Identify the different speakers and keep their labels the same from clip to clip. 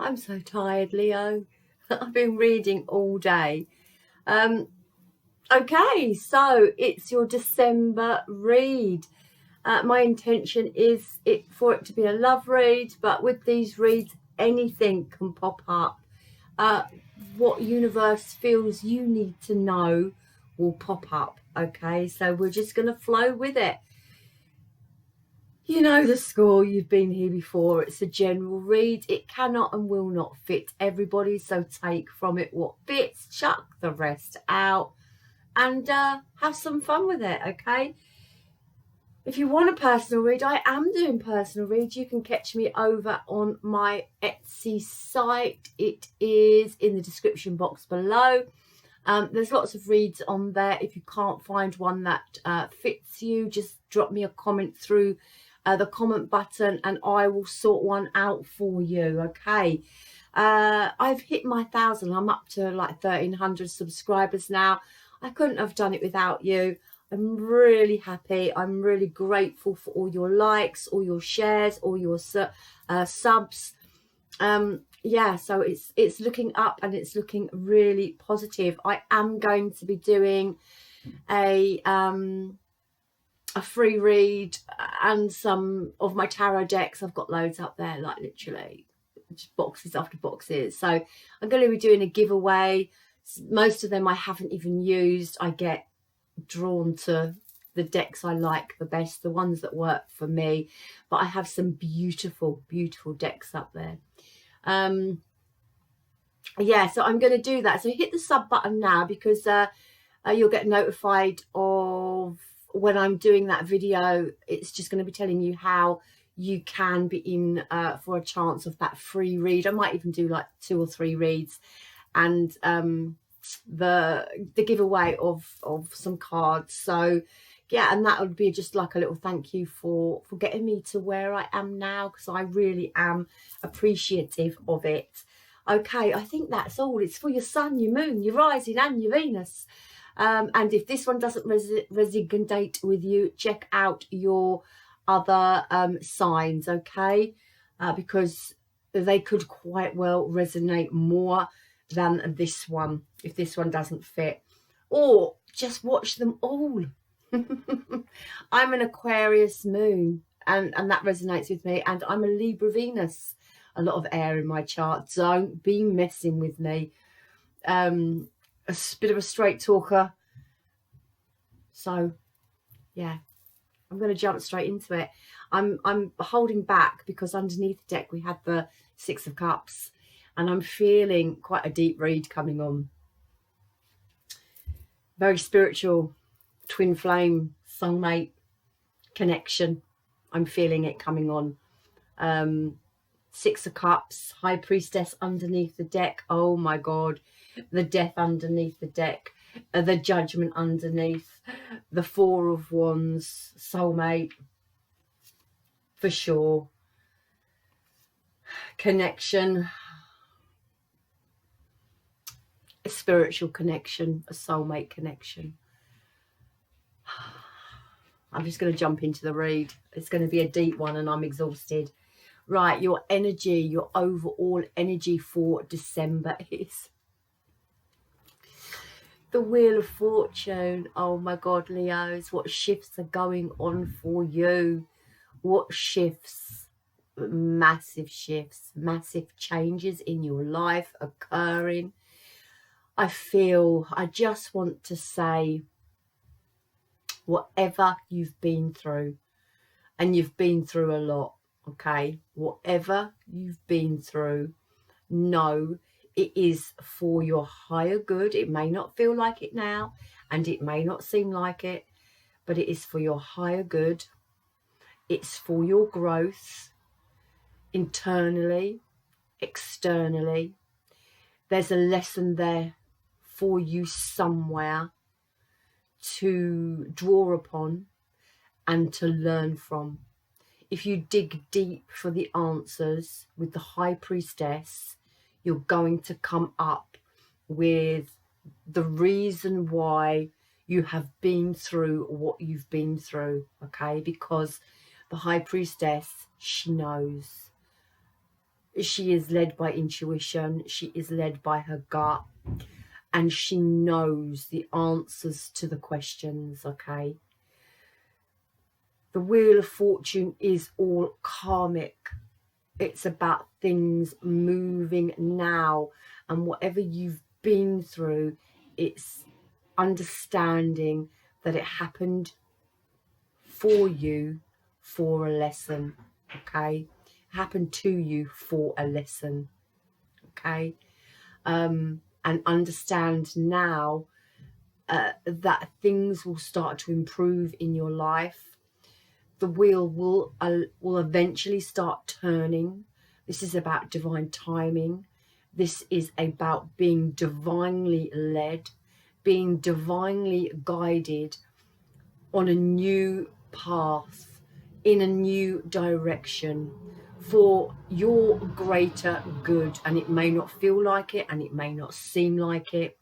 Speaker 1: I'm so tired, Leo. I've been reading all day. Okay, so it's your December read. My intention is for it to be a love read, but with these reads, anything can pop up. What universe feels you need to know will pop up. Okay, so we're just going to flow with it. You know the score, you've been here before. It's a general read. It cannot and will not fit everybody, so take from it what fits, chuck the rest out, and have some fun with it, okay? If you want a personal read, I am doing personal reads. You can catch me over on my Etsy site. It is in the description box below. There's lots of reads on there. If you can't find one that fits you, just drop me a comment through the comment button and I will sort one out for you, okay? I've hit my 1,000. I'm up to like 1,300 subscribers now. I couldn't have done it without you. I'm really happy. I'm really grateful for all your likes, all your shares, all your subs. Yeah, so it's looking up and it's looking really positive. I am going to be doing a free read and some of my tarot decks. I've got loads up there, like literally just boxes after boxes. So I'm going to be doing a giveaway. Most of them I haven't even used. I get drawn to the decks I like the best, the ones that work for me, but I have some beautiful decks up there. Yeah, so I'm going to do that. So hit the sub button now, because you'll get notified of when I'm doing that video. It's just going to be telling you how you can be in for a chance of that free read. I might even do like 2 or 3 reads, and the giveaway of some cards. So yeah, and that would be just like a little thank you for getting me to where I am now, because I really am appreciative of it. Okay, I think that's all. It's for your sun, your moon, your rising and your Venus. And if this one doesn't resonate with you, check out your other signs, okay? Because they could quite well resonate more than this one, if this one doesn't fit. Or just watch them all. I'm an Aquarius moon, and that resonates with me, and I'm a Libra Venus. A lot of air in my chart. Don't be messing with me. A bit of a straight talker. So yeah, I'm going to jump straight into it. I'm holding back because underneath the deck we had the 6 of Cups, and I'm feeling quite a deep read coming on. Very spiritual, twin flame, soulmate connection. I'm feeling it coming on. 6 of Cups, High Priestess underneath the deck. Oh my God. The Death underneath the deck. The Judgment underneath. The 4 of Wands. Soulmate. For sure. Connection. A spiritual connection. A soulmate connection. I'm just going to jump into the read. It's going to be a deep one and I'm exhausted. Right, your energy, your overall energy for December is the Wheel of Fortune. Oh my God, Leos, what shifts are going on for you? What shifts? Massive shifts, massive changes in your life occurring. I just want to say, whatever you've been through, and you've been through a lot, okay, whatever you've been through, know it is for your higher good. It may not feel like it now, and it may not seem like it, but it is for your higher good. It's for your growth, internally, externally. There's a lesson there for you somewhere to draw upon and to learn from. If you dig deep for the answers with the High Priestess, you're going to come up with the reason why you have been through what you've been through, okay? Because the High Priestess, she knows. She is led by intuition. She is led by her gut. And she knows the answers to the questions, okay? The Wheel of Fortune is all karmic. It's about things moving now. And whatever you've been through, it's understanding that it happened for you for a lesson, okay? It happened to you for a lesson, okay? And understand now that things will start to improve in your life. The wheel will eventually start turning. This is about divine timing. This is about being divinely led, being divinely guided on a new path, in a new direction for your greater good. And it may not feel like it, and it may not seem like it,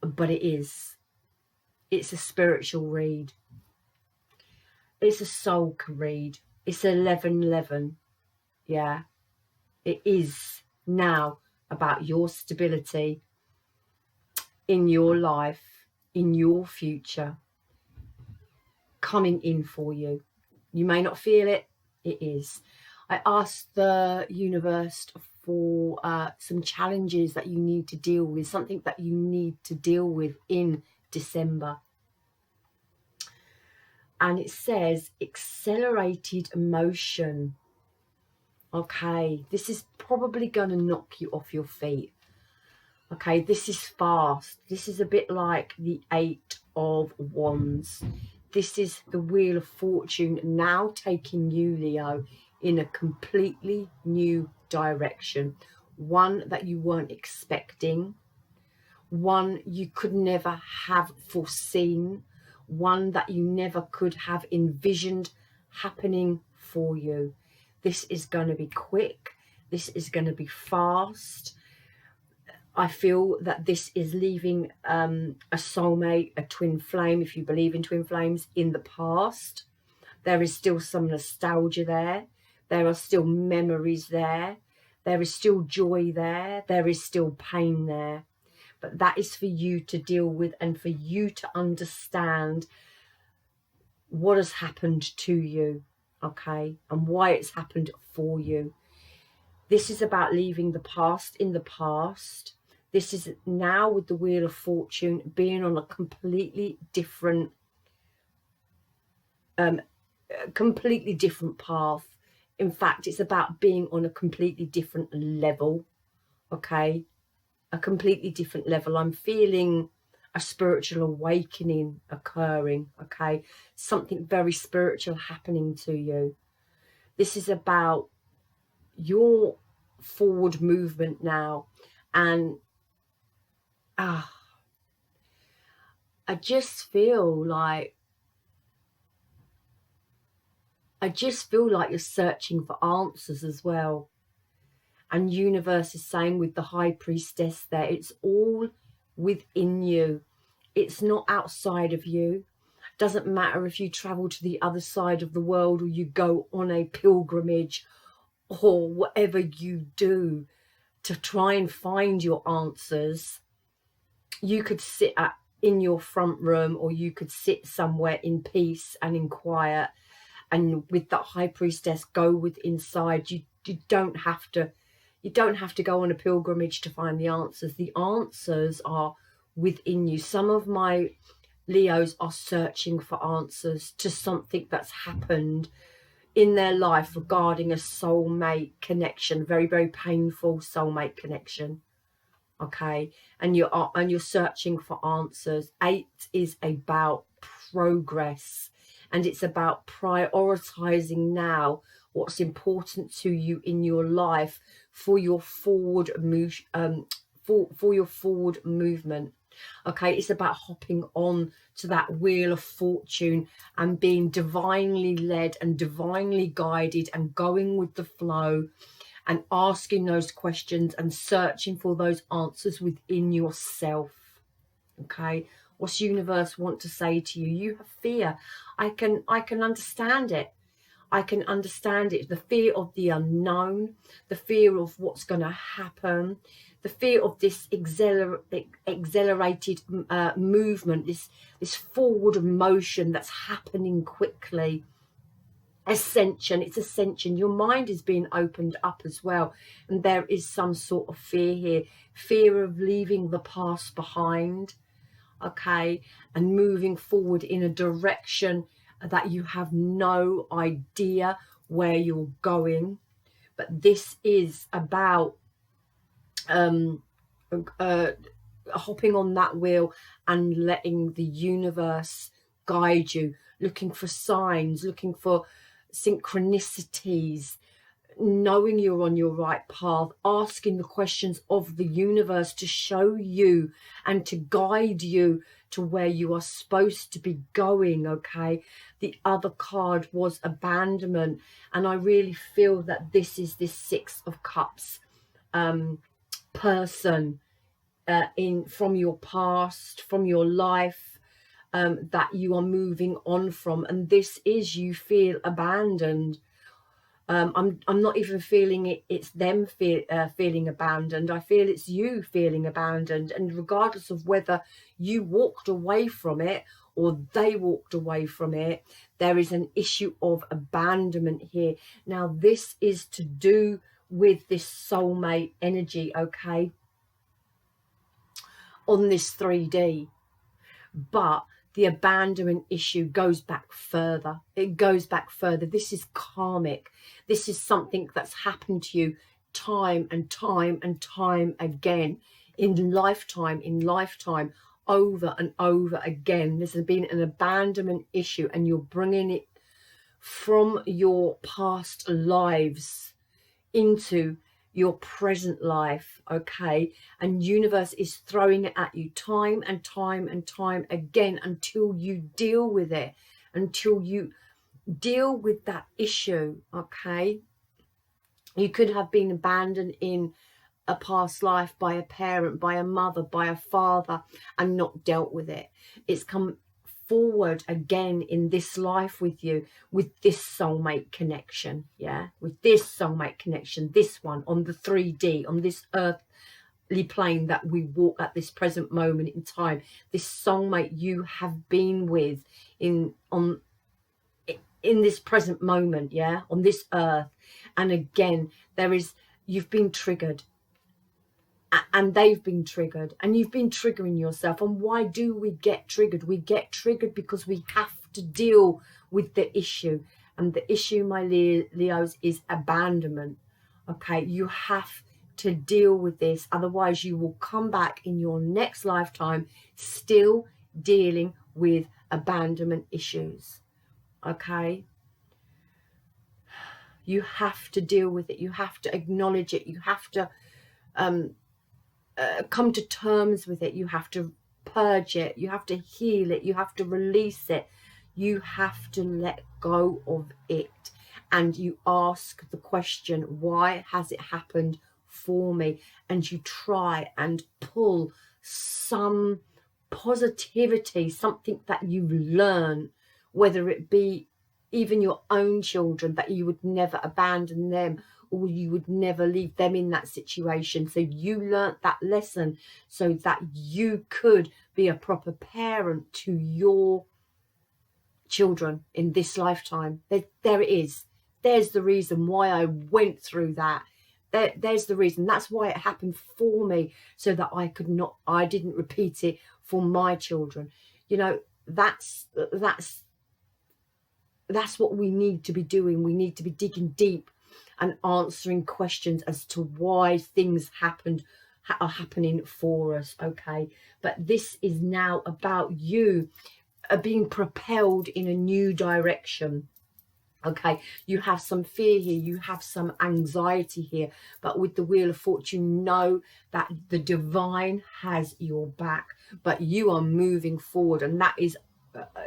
Speaker 1: but it is. It's a spiritual read. It's a soul read. It's 11:11. Yeah, it is now about your stability in your life, in your future, coming in for you. You may not feel it. It is. I asked the universe for some challenges that you need to deal with, something that you need to deal with in December. And it says accelerated emotion. Okay, this is probably going to knock you off your feet. Okay, this is fast. This is a bit like the 8 of Wands. This is the Wheel of Fortune now taking you, Leo, in a completely new direction. One that you weren't expecting. One you could never have foreseen. One that you never could have envisioned happening for you. This is going to be quick. This is going to be fast. I feel that this is leaving a soulmate, a twin flame, if you believe in twin flames, in the past. There is still some nostalgia there. There are still memories there. There is still joy there. There is still pain there. But that is for you to deal with and for you to understand what has happened to you, okay, and why it's happened for you. This is about leaving the past in the past. This is now with the Wheel of Fortune being on a completely different path. In fact, it's about being on a completely different level, okay? A completely different level. I'm feeling a spiritual awakening occurring, okay? Something very spiritual happening to you. This is about your forward movement now. And I just feel like you're searching for answers as well. And universe is saying with the High Priestess there, it's all within you. It's not outside of you. Doesn't matter if you travel to the other side of the world or you go on a pilgrimage or whatever you do to try and find your answers. You could sit in your front room, or you could sit somewhere in peace and in quiet, and with that High Priestess, go with inside. You don't have to go on a pilgrimage to find the answers. The answers are within you. Some of my Leos are searching for answers to something that's happened in their life regarding a soulmate connection, very, very painful soulmate connection. Okay, and you're searching for answers. 8 is about progress, and it's about prioritizing now what's important to you in your life for your forward move, for your forward movement. Okay, it's about hopping on to that Wheel of Fortune and being divinely led and divinely guided and going with the flow and asking those questions and searching for those answers within yourself. Okay, what's universe want to say to you? You have fear. I can understand it. I can understand it. The fear of the unknown, the fear of what's going to happen, the fear of this accelerated movement, this forward motion that's happening quickly. Ascension, it's ascension. Your mind is being opened up as well, and there is some sort of fear here, fear of leaving the past behind, okay, and moving forward in a direction that you have no idea where you're going. But this is about hopping on that wheel and letting the universe guide you, looking for signs, looking for synchronicities, knowing you're on your right path, asking the questions of the universe to show you and to guide you to where you are supposed to be going, okay? The other card was abandonment, and I really feel that this is this Six of Cups person from your past, from your life, that you are moving on from, and this is, you feel abandoned. I'm not even feeling it's them feeling abandoned. I feel it's you feeling abandoned, and regardless of whether you walked away from it or they walked away from it, there is an issue of abandonment here. Now this is to do with this soulmate energy, okay, on this 3D. But the abandonment issue goes back further. It goes back further. This is karmic. This is something that's happened to you time and time and time again, in lifetime, over and over again. This has been an abandonment issue, and you're bringing it from your past lives into your present life, okay? And universe is throwing it at you time and time and time again until you deal with it, until you deal with that issue, okay? You could have been abandoned in a past life by a parent, by a mother, by a father, and not dealt with it. It's come forward again in this life with you, with this soulmate connection, yeah, with this soulmate connection, this one on the 3D, on this earthly plane that we walk at this present moment in time, this soulmate you have been with in this present moment, yeah, on this earth. And again, you've been triggered, and they've been triggered, and you've been triggering yourself. And why do we get triggered? We get triggered because we have to deal with the issue, and the issue, my Leos, is abandonment, okay? You have to deal with this, otherwise you will come back in your next lifetime still dealing with abandonment issues, okay? You have to deal with it. You have to acknowledge it. You have to come to terms with it. You have to purge it. You have to heal it. You have to release it. You have to let go of it. And you ask the question, why has it happened for me? And you try and pull some positivity, something that you learn, whether it be even your own children, that you would never abandon them, or you would never leave them in that situation. So you learnt that lesson so that you could be a proper parent to your children in this lifetime. There it is. There's the reason why I went through that. There's the reason. That's why it happened for me, so that I didn't repeat it for my children. You know, that's what we need to be doing. We need to be digging deep and answering questions as to why things are happening for us, okay? But this is now about you being propelled in a new direction, okay? You have some fear here, you have some anxiety here, but with the Wheel of Fortune, know that the divine has your back, but you are moving forward, and that is,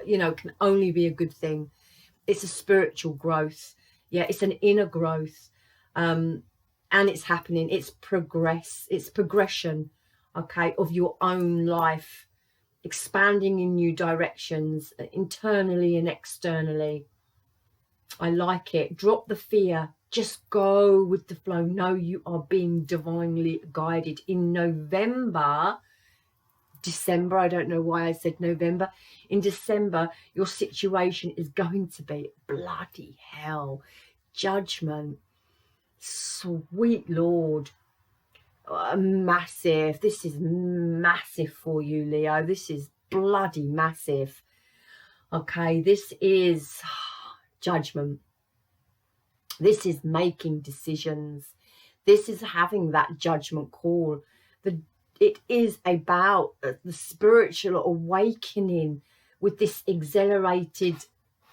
Speaker 1: you know, can only be a good thing. It's a spiritual growth, yeah, it's an inner growth, and it's happening. It's progression, okay, of your own life, expanding in new directions, internally and externally. I like it. Drop the fear. Just go with the flow. Know you are being divinely guided. In December, I don't know why I said November. In December, your situation is going to be bloody hell. Judgment. Sweet Lord. Massive. This is massive for you, Leo. This is bloody massive. Okay, this is judgment. This is making decisions. This is having that judgment call. It is about the spiritual awakening with this accelerated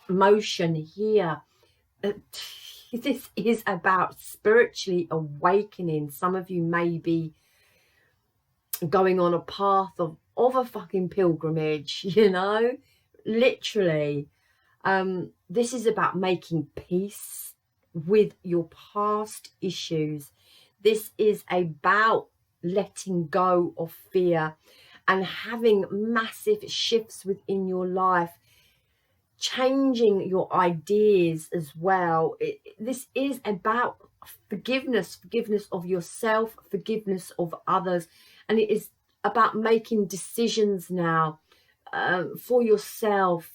Speaker 1: motion here. This is about spiritually awakening. Some of you may be going on a path of a fucking pilgrimage, you know, literally. This is about making peace with your past issues. This is about letting go of fear and having massive shifts within your life, changing your ideas as well. This is about forgiveness of yourself, forgiveness of others, and it is about making decisions now for yourself,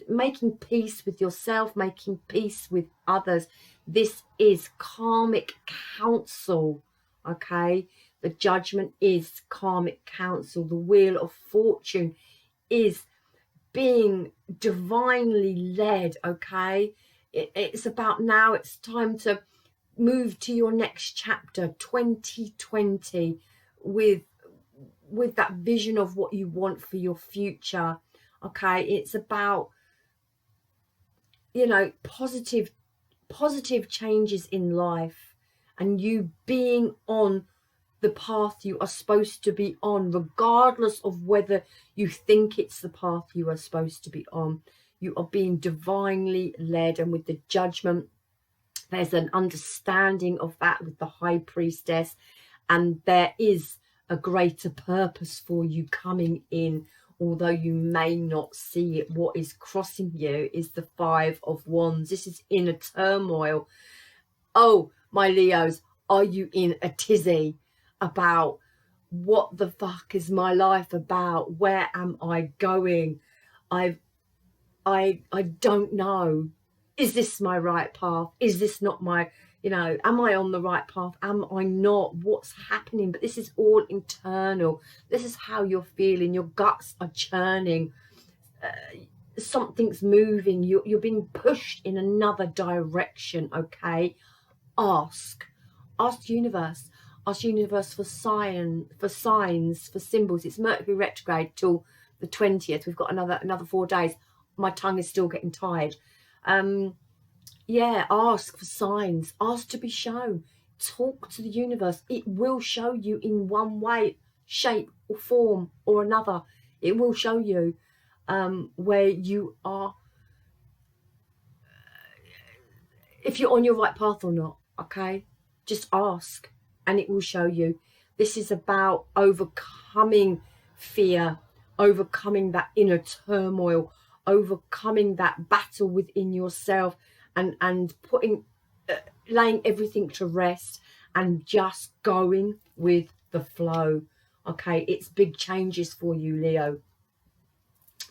Speaker 1: making peace with yourself, making peace with others. This is karmic counsel, okay? The judgment is karmic counsel. The wheel of fortune is being divinely led, okay? It's about now, it's time to move to your next chapter, 2020, with that vision of what you want for your future, okay? It's about, you know, positive changes in life, and you being on the path you are supposed to be on, regardless of whether you think it's the path you are supposed to be on. You are being divinely led, and with the judgment, there's an understanding of that with the high priestess, and there is a greater purpose for you coming in, although you may not see it. What is crossing you is the 5 of Wands. This is inner turmoil. Oh, my Leos, are you in a tizzy about what the fuck is my life about? Where am I going? I don't know. Is this my right path? Is this not my, you know, am I on the right path? Am I not? What's happening? But this is all internal. This is how you're feeling. Your guts are churning. Something's moving. You're being pushed in another direction, okay? Ask the universe. Ask the universe for signs, for symbols. It's Mercury retrograde till the 20th. We've got another 4 days. My tongue is still getting tired. Yeah, ask for signs. Ask to be shown. Talk to the universe. It will show you in one way, shape or form or another. It will show you where you are, if you're on your right path or not, okay? Just ask and it will show you. This is about overcoming fear, overcoming that inner turmoil, overcoming that battle within yourself, and putting, laying everything to rest and just going with the flow, okay? It's big changes for you, Leo.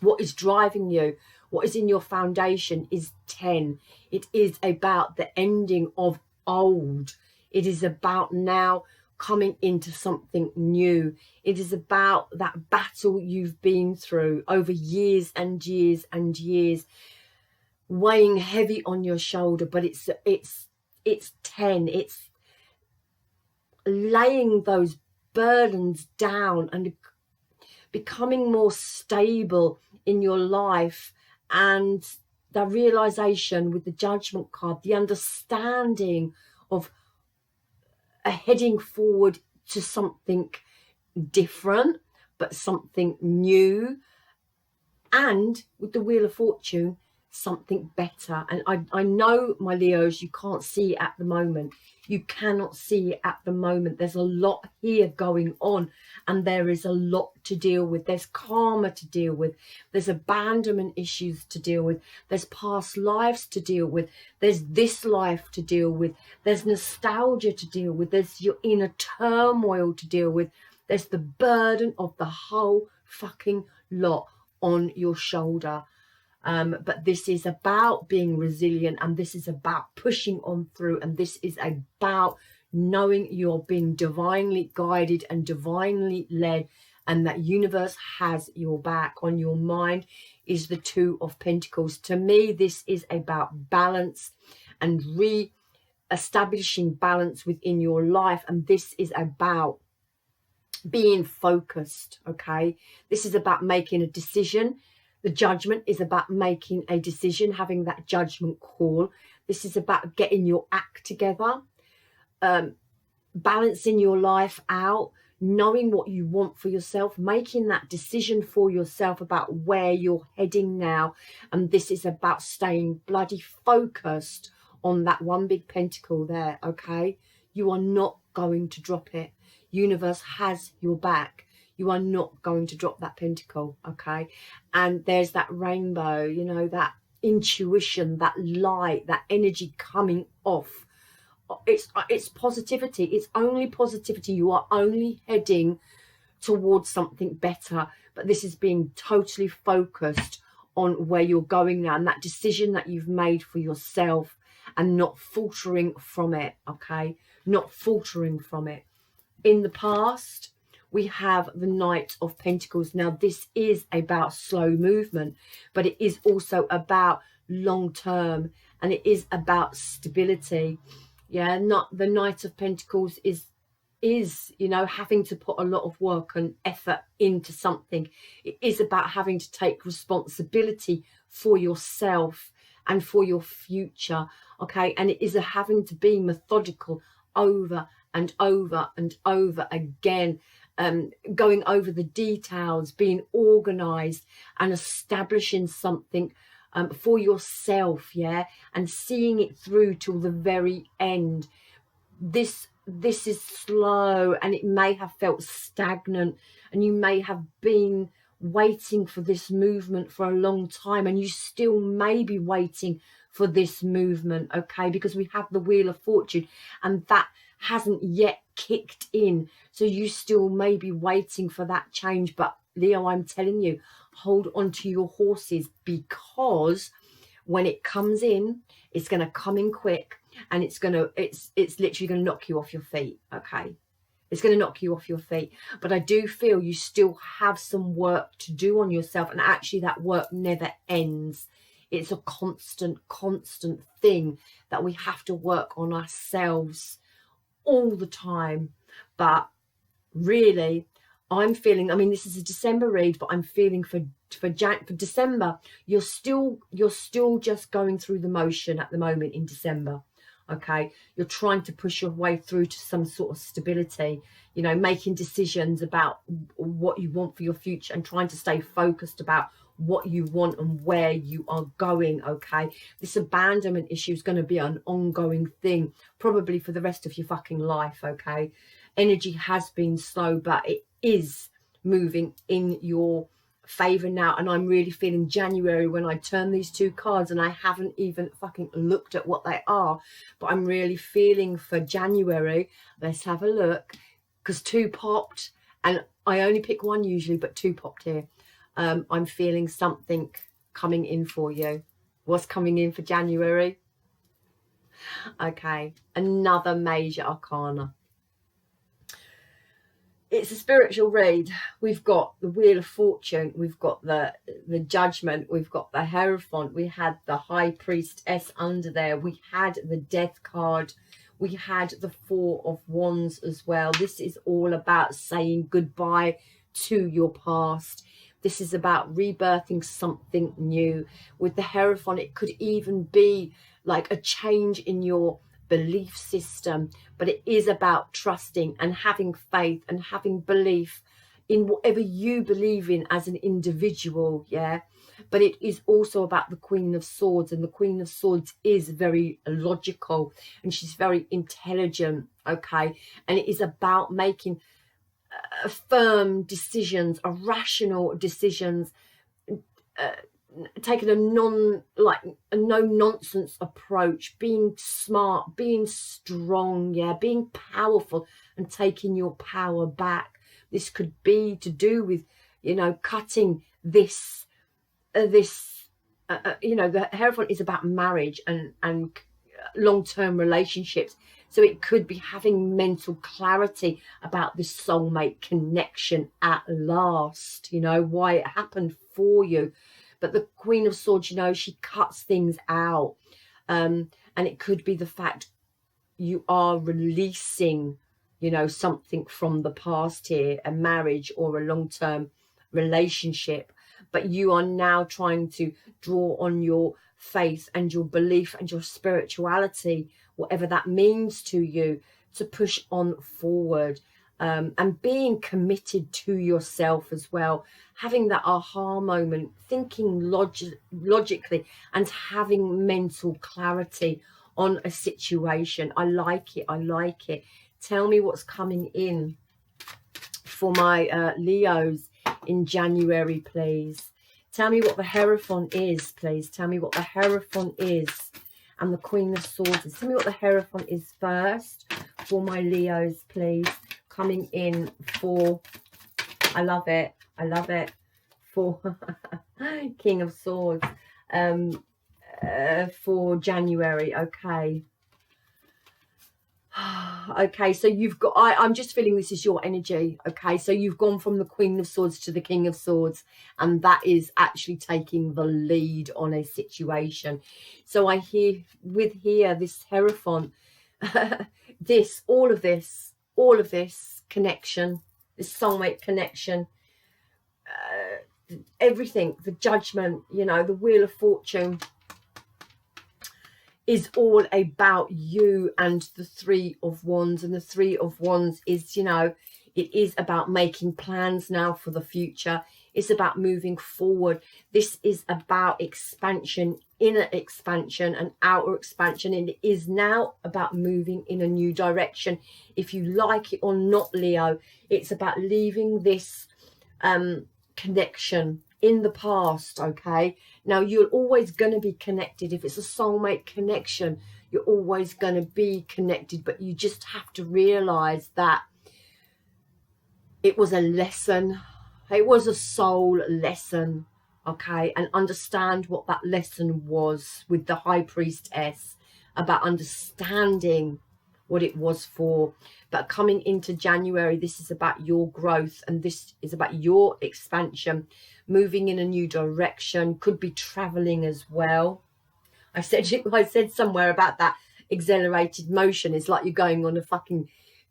Speaker 1: What is driving you, what is in your foundation is 10. It is about the ending of old. It is about now coming into something new. It is about that battle you've been through over years and years and years, weighing heavy on your shoulder. But it's 10. It's laying those burdens down and becoming more stable in your life, and the realization with the judgment card, the understanding of heading forward to something different, but something new. And with the Wheel of Fortune, something better. And I know, my Leos, you can't see it at the moment. You cannot see it at the moment. There's a lot here going on, and there is a lot to deal with. There's karma to deal with. There's abandonment issues to deal with. There's past lives to deal with. There's this life to deal with. There's nostalgia to deal with. There's your inner turmoil to deal with. There's the burden of the whole fucking lot on your shoulder. But this is about being resilient, and this is about pushing on through, and this is about knowing you're being divinely guided and divinely led, and that universe has your back. On your mind is the Two of Pentacles. To me, this is about balance and re-establishing balance within your life, and this is about being focused. Okay, this is about making a decision. The Judgment is about making a decision, having that judgment call. This is about getting your act together, balancing your life out, knowing what you want for yourself, making that decision for yourself about where you're heading now. And this is about staying bloody focused on that one big pentacle there, okay? You are not going to drop it. Universe has your back. You are not going to drop that pentacle, okay? And there's that rainbow, you know, that intuition, that light, that energy coming off. It's positivity. It's only positivity. You are only heading towards something better. But this is being totally focused on where you're going now, and that decision that you've made for yourself, and not faltering from it, okay? Not faltering from it. In the past, we have the Knight of Pentacles. Now, this is about slow movement, but it is also about long term, and it is about stability. Yeah, not the Knight of Pentacles is you know, having to put a lot of work and effort into something. It is about having to take responsibility for yourself and for your future, okay? And it is having to be methodical over and over and over again. Going over the details, being organized, and establishing something for yourself, yeah, and seeing it through till the very end. This is slow, and it may have felt stagnant, and you may have been waiting for this movement for a long time, and you still may be waiting for this movement, okay? Because we have the Wheel of Fortune, and that hasn't yet kicked in, so you still may be waiting for that change. But Leo, I'm telling you, hold on to your horses, because when it comes in, it's going to come in quick, and it's literally going to knock you off your feet, okay? It's going to knock you off your feet. But I do feel you still have some work to do on yourself, and actually that work never ends. It's a constant thing that we have to work on ourselves all the time. But really, I'm feeling, I mean, this is a December read, but I'm feeling for December, you're still just going through the motion at the moment in December, okay? You're trying to push your way through to some sort of stability, you know, making decisions about what you want for your future, and trying to stay focused about what you want and where you are going, okay? This abandonment issue is going to be an ongoing thing, probably for the rest of your fucking life, okay? Energy has been slow, but it is moving in your favor now. And I'm really feeling January, when I turn these two cards, and I haven't even fucking looked at what they are, but I'm really feeling for January. Let's have a look, because two popped, and I only pick one usually, but two popped here. I'm feeling something coming in for you. What's coming in for January? Okay, another major arcana. It's a spiritual read. We've got the Wheel of Fortune, we've got the Judgment, we've got the Hierophant, we had the High Priestess under there, we had the Death card, we had the Four of Wands as well. This is all about saying goodbye to your past. This is about rebirthing something new. With the Hierophant, it could even be like a change in your belief system, but it is about trusting and having faith and having belief in whatever you believe in as an individual, yeah? but it is also about the Queen of Swords, and the Queen of Swords is very logical and she's very intelligent, okay? And it is about making firm decisions, rational decisions, taking a no nonsense approach, being smart, being strong, yeah, being powerful and taking your power back. This could be to do with, you know, cutting this you know, the Hierophant is about marriage and long-term relationships. So it could be having mental clarity about this soulmate connection at last, you know, why it happened for you. But the Queen of Swords, you know, she cuts things out. And it could be the fact you are releasing, you know, something from the past here, a marriage or a long-term relationship. But you are now trying to draw on your faith and your belief and your spirituality, whatever that means to you, to push on forward. And being committed to yourself as well, having that aha moment, thinking logically and having mental clarity on a situation. I like it. I like it. Tell me what's coming in for my Leos in January, please. Tell me what the Hierophant is, please. Tell me what the Hierophant is and the Queen of Swords is. Tell me what the Hierophant is first for my Leos, please. Coming in for, I love it, for King of Swords for January. Okay. Okay, so you've got, I'm just feeling this is your energy. Okay, so you've gone from the Queen of Swords to the King of Swords, and that is actually taking the lead on a situation. So I hear with here this Hierophant, all of this connection, this soulmate connection, everything, the Judgment, you know, the Wheel of Fortune, is all about you and the Three of Wands. And the Three of Wands is, you know, it is about making plans now for the future. It's about moving forward. This is about expansion, inner expansion and outer expansion. And it is now about moving in a new direction. If you like it or not, Leo, it's about leaving this connection in the past. Okay, now you're always going to be connected. If it's a soulmate connection, you're always going to be connected, but you just have to realize that it was a lesson, it was a soul lesson. Okay, and understand what that lesson was with the High Priestess, about understanding what it was for. But coming into January, this is about your growth, and this is about your expansion, moving in a new direction. Could be traveling as well. I said somewhere about that accelerated motion. It's like you're going on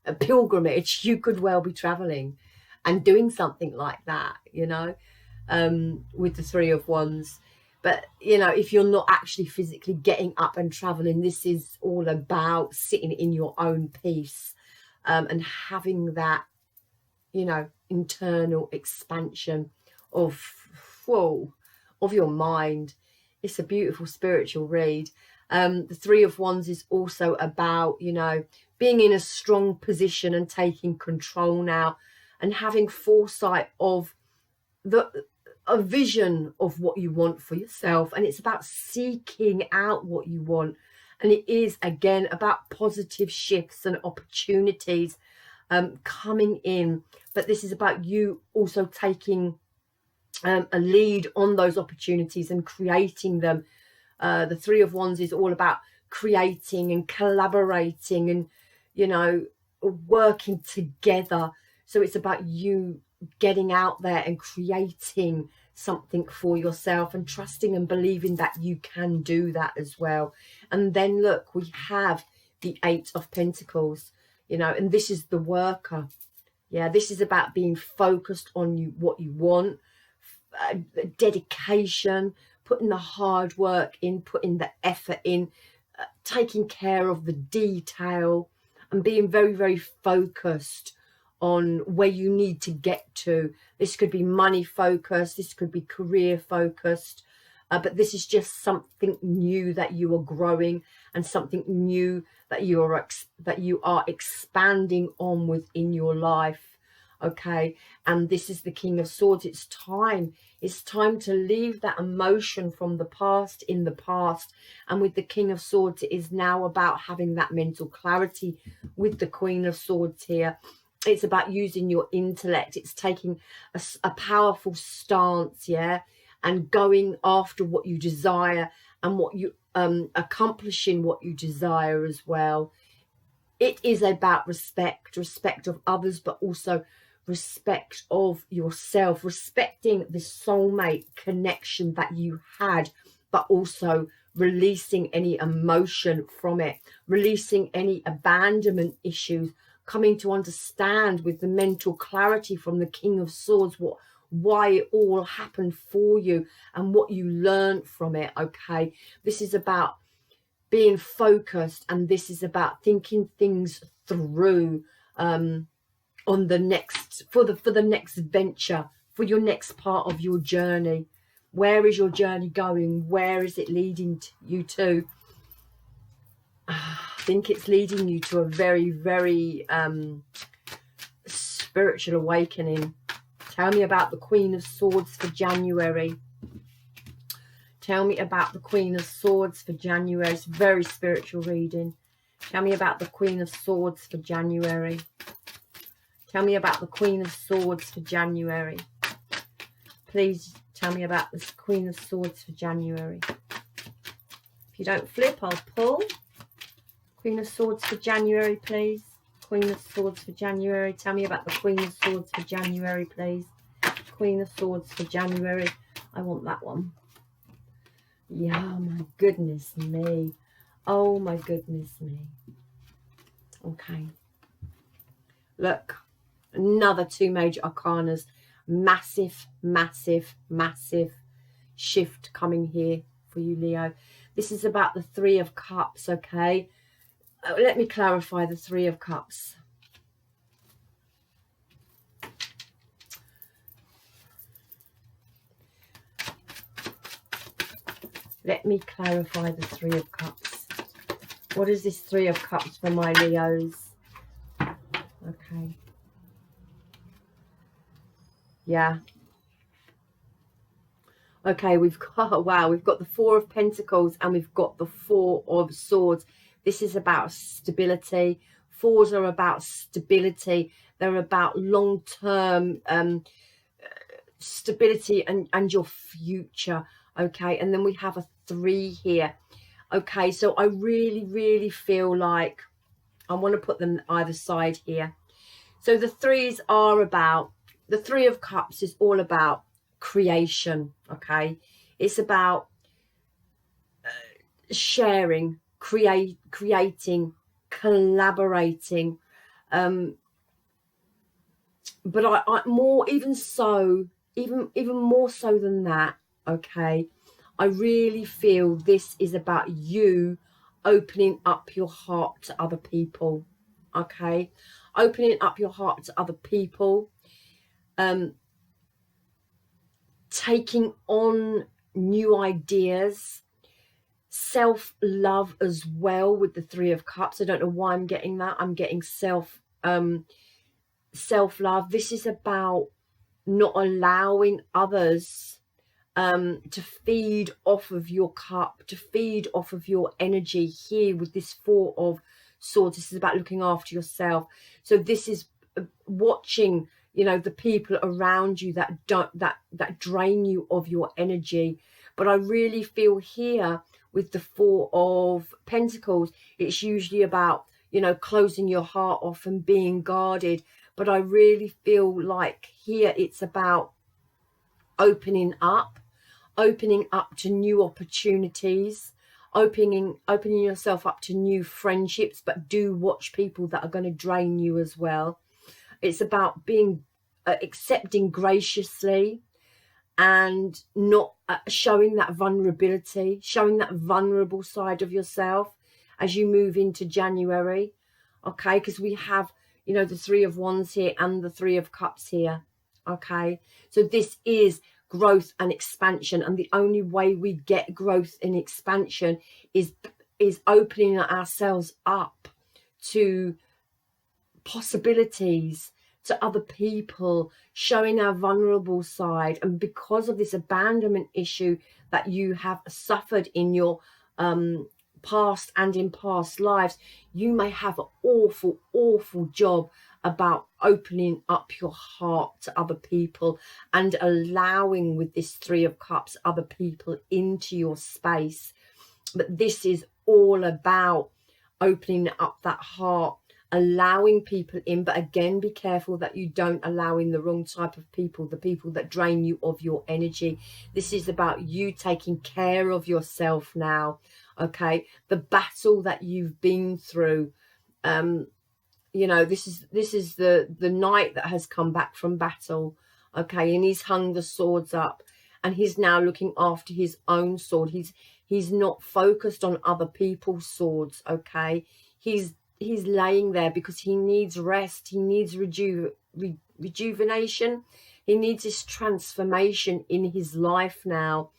Speaker 1: a pilgrimage. You could well be traveling and doing something like that, you know, with the Three of Wands. But, you know, if you're not actually physically getting up and traveling, this is all about sitting in your own peace, and having that, you know, internal expansion of your mind. It's a beautiful spiritual read. The Three of Wands is also about, you know, being in a strong position and taking control now, and having foresight of a vision of what you want for yourself. And it's about seeking out what you want. And it is, again, about positive shifts and opportunities coming in. But this is about you also taking a lead on those opportunities and creating them. The Three of Wands is all about creating and collaborating and, you know, working together. So it's about you getting out there and creating something for yourself and trusting and believing that you can do that as well. And then look, we have the Eight of Pentacles, you know, and this is the worker. Yeah, this is about being focused on what you want, dedication, putting the hard work in, putting the effort in, taking care of the detail, and being very, very focused on where you need to get to. This could be money focused, this could be career focused, but this is just something new that you are growing, and something new that you are expanding on within your life. Okay, and this is the King of Swords. It's time to leave that emotion from the past in the past. And with the King of Swords, it is now about having that mental clarity. With the Queen of Swords here, it's about using your intellect. It's taking a powerful stance, yeah, and going after what you desire, and what you accomplishing what you desire as well. It is about respect of others, but also respect of yourself, respecting the soulmate connection that you had, but also releasing any emotion from it, releasing any abandonment issues, coming to understand with the mental clarity from the King of Swords why it all happened for you and what you learned from it. Okay, this is about being focused, and this is about thinking things through on the next, for the next venture, for your next part of your journey. Where is your journey going? Where is it leading you to? I think it's leading you to a very, very spiritual awakening. Tell me about the Queen of Swords for January. Tell me about the Queen of Swords for January. It's a very spiritual reading. Tell me about the Queen of Swords for January. Tell me about the Queen of Swords for January. Please tell me about this Queen of Swords for January. If you don't flip, I'll pull. Queen of Swords for January, please. Queen of Swords for January. Tell me about the Queen of Swords for January, please. Queen of Swords for January. I want that one. Yeah, my goodness me. Oh, my goodness me. Okay. Look, another two major arcanas. Massive, massive, massive shift coming here for you, Leo. This is about the Three of Cups, okay? Let me clarify the Three of Cups. Let me clarify the Three of Cups. What is this Three of Cups for my Leos? Okay. Yeah. Okay, we've got, wow, we've got the Four of Pentacles and we've got the Four of Swords. This is about stability. Fours are about stability. They're about long-term stability and your future. Okay, and then we have a 3 here. Okay, so I really, really feel like I want to put them either side here. So the threes are about, the Three of Cups is all about creation. Okay, it's about sharing, creating, collaborating. But I more, even more so than that. Okay, I really feel this is about you opening up your heart to other people. Okay, opening up your heart to other people, taking on new ideas, self-love as well with the Three of Cups. I don't know why I'm getting that. I'm getting self-love. This is about not allowing others to feed off of your cup, to feed off of your energy here with this Four of Swords. This is about looking after yourself. So this is watching, you know, the people around you that drain you of your energy. But I really feel here with the Four of Pentacles, it's usually about, you know, closing your heart off and being guarded. But I really feel like here it's about opening up to new opportunities, opening yourself up to new friendships. But do watch people that are going to drain you as well. It's about being accepting graciously and not showing that vulnerability, showing that vulnerable side of yourself as you move into January. Okay, because we have, you know, the Three of Wands here and the Three of Cups here. Okay, so this is growth and expansion. And the only way we get growth and expansion is opening ourselves up to possibilities, to other people, showing our vulnerable side. And because of this abandonment issue that you have suffered in your past and in past lives, you may have an awful job about opening up your heart to other people and allowing, with this Three of Cups, other people into your space. But this is all about opening up that heart, allowing people in. But again, be careful that you don't allow in the wrong type of people, the people that drain you of your energy. This is about you taking care of yourself now, okay? The battle that you've been through, you know, this is the knight that has come back from battle, okay? And he's hung the swords up, and he's now looking after his own sword. He's not focused on other people's swords, okay? He's laying there because he needs rest. He needs rejuvenation. He needs this transformation in his life now.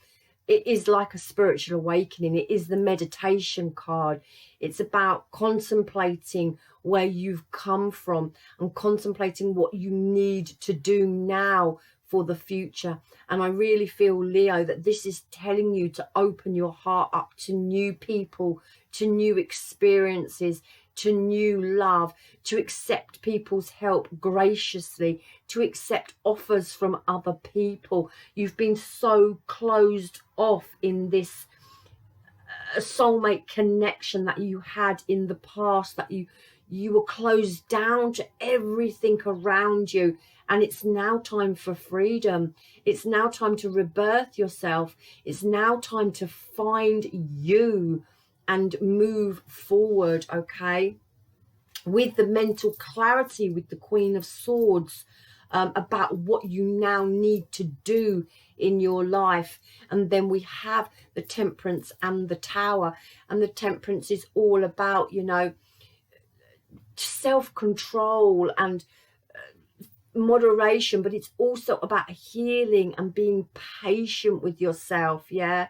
Speaker 1: It is like a spiritual awakening. It is the meditation card. It's about contemplating where you've come from and contemplating what you need to do now for the future. And I really feel, Leo, that this is telling you to open your heart up to new people, to new experiences, to new love, to accept people's help graciously, to accept offers from other people. You've been so closed off in this soulmate connection that you had in the past, that you were closed down to everything around you. And it's now time for freedom. It's now time to rebirth yourself. It's now time to find you and move forward, okay? With the mental clarity, with the Queen of Swords, about what you now need to do in your life. And then we have the Temperance and the Tower. And the Temperance is all about, you know, self-control and moderation, but it's also about healing and being patient with yourself. Yeah.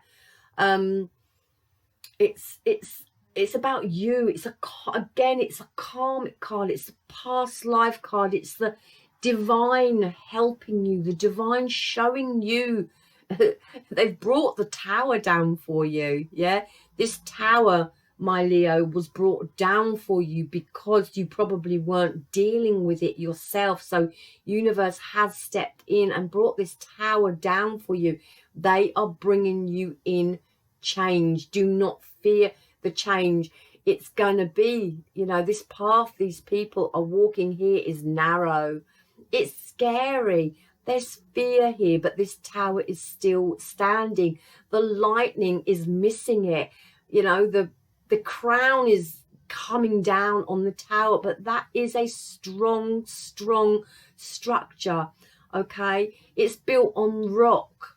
Speaker 1: It's about you. It's it's a karmic card. It's a past life card. It's the divine helping you, the divine showing you. They've brought the tower down for you. Yeah, this tower, my Leo, was brought down for you because you probably weren't dealing with it yourself. So universe has stepped in and brought this tower down for you. They are bringing you in change. Do not fear the change. It's going to be, you know, this path these people are walking here is narrow. It's scary. There's fear here, but this tower is still standing. The lightning is missing it. You know, the crown is coming down on the tower, but that is a strong structure, okay? It's built on rock.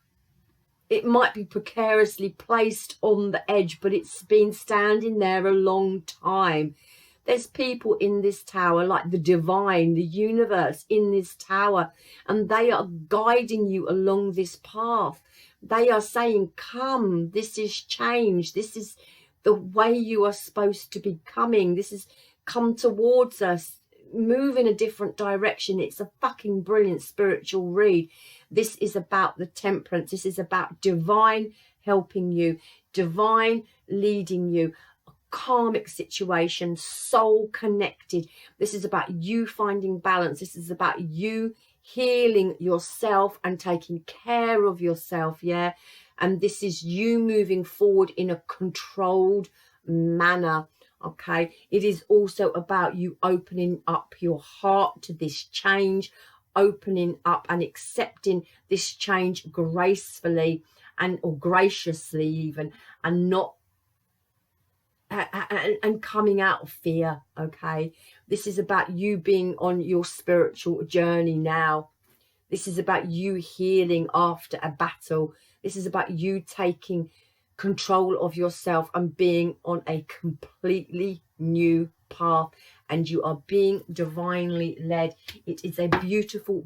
Speaker 1: It might be precariously placed on the edge, but it's been standing there a long time. There's people in this tower, like the divine, the universe in this tower, and they are guiding you along this path. They are saying, come, this is change. This is the way you are supposed to be coming. This is come towards us. Move in a different direction. It's a fucking brilliant spiritual read. This is about the Temperance. This is about divine helping you, divine leading you, a karmic situation, soul connected. This is about you finding balance. This is about you healing yourself and taking care of yourself, yeah? And this is you moving forward in a controlled manner. Okay, it is also about you opening up your heart to this change, opening up and accepting this change gracefully or graciously even, and not and coming out of fear. Okay, this is about you being on your spiritual journey now. This is about you healing after a battle. This is about you taking control of yourself and being on a completely new path, and you are being divinely led. It is a beautiful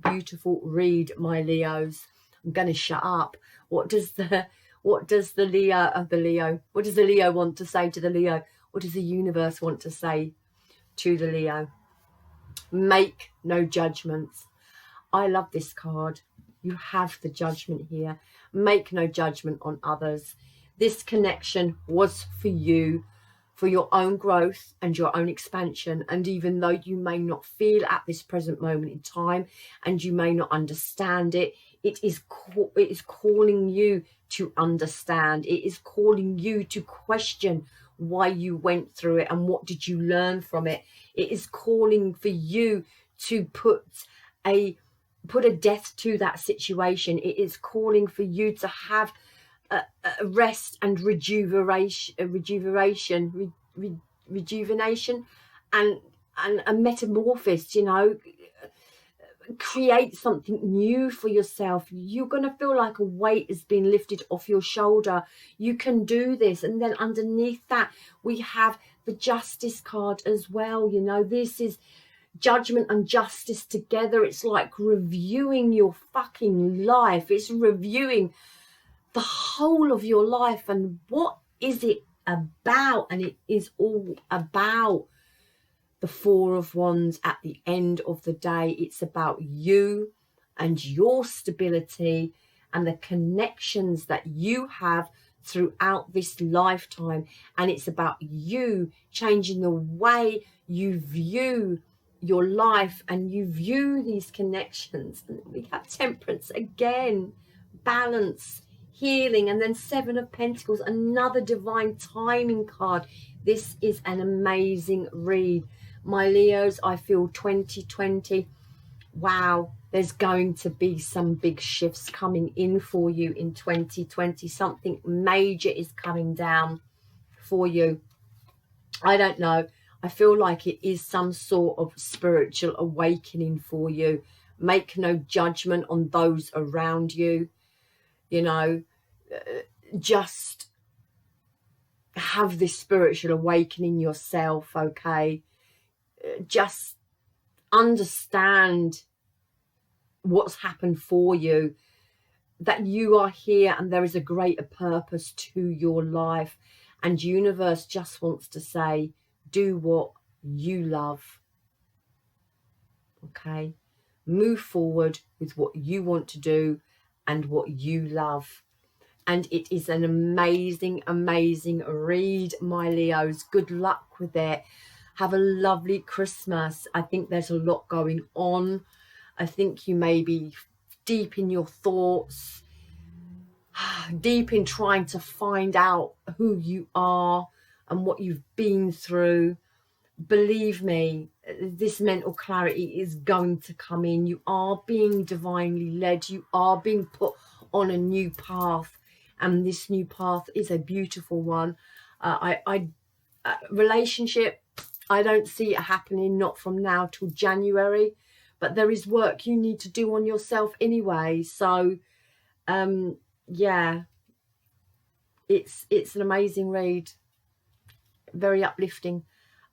Speaker 1: read, my Leos. I'm going to shut up. What does the Leo want to say to the Leo? What does the universe want to say to the Leo? Make no judgments. I love this card. You have the Judgment here. Make no judgment on others. This connection was for you, for your own growth and your own expansion. And even though you may not feel at this present moment in time, and you may not understand it, it is calling you to understand. It is calling you to question why you went through it and what did you learn from it. It is calling for you to put a death to that situation. It is calling for you to have a rest and rejuvenation and a metamorphosis, you know. Create something new for yourself. You're going to feel like a weight has been lifted off your shoulder. You can do this. And then underneath that, we have the Justice card as well. You know, this is judgment and justice together. It's like reviewing your fucking life. It's reviewing the whole of your life and what is it about. And it is all about the Four of Wands at the end of the day. It's about you and your stability and the connections that you have throughout this lifetime. And it's about you changing the way you view your life and you view these connections. And we have Temperance again, balance, healing, and then Seven of Pentacles, another divine timing card. This is an amazing read. My Leos, I feel 2020, wow, there's going to be some big shifts coming in for you in 2020. Something major is coming down for you. I don't know. I feel like it is some sort of spiritual awakening for you. Make no judgment on those around you. You know, just have this spiritual awakening yourself, okay? Just understand what's happened for you, that you are here and there is a greater purpose to your life. And universe just wants to say, do what you love, okay? Move forward with what you want to do and what you love. And it is an amazing, amazing read, my Leos. Good luck with it. Have a lovely Christmas. I think there's a lot going on. I think you may be deep in your thoughts, deep in trying to find out who you are and what you've been through. Believe me, this mental clarity is going to come in. You are being divinely led. You are being put on a new path. And this new path is a beautiful one. Relationship, I don't see it happening, not from now till January, but there is work you need to do on yourself anyway. So, yeah, it's an amazing read, very uplifting.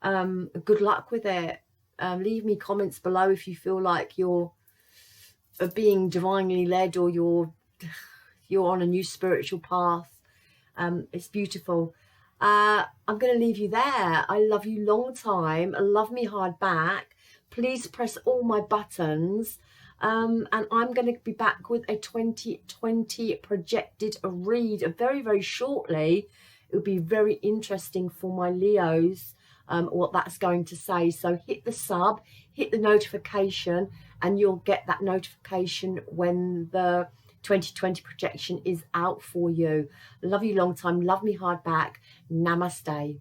Speaker 1: Good luck with it. Leave me comments below if you feel like you're being divinely led or you're on a new spiritual path. It's beautiful. I'm going to leave you there. I love you long time. Love me hard back. Please press all my buttons. And I'm going to be back with a 2020 projected read very, very shortly. It will be very interesting for my Leos, what that's going to say. So hit the sub, hit the notification, and you'll get that notification when the 2020 projection is out for you. Love you long time. Love me hard back. Namaste.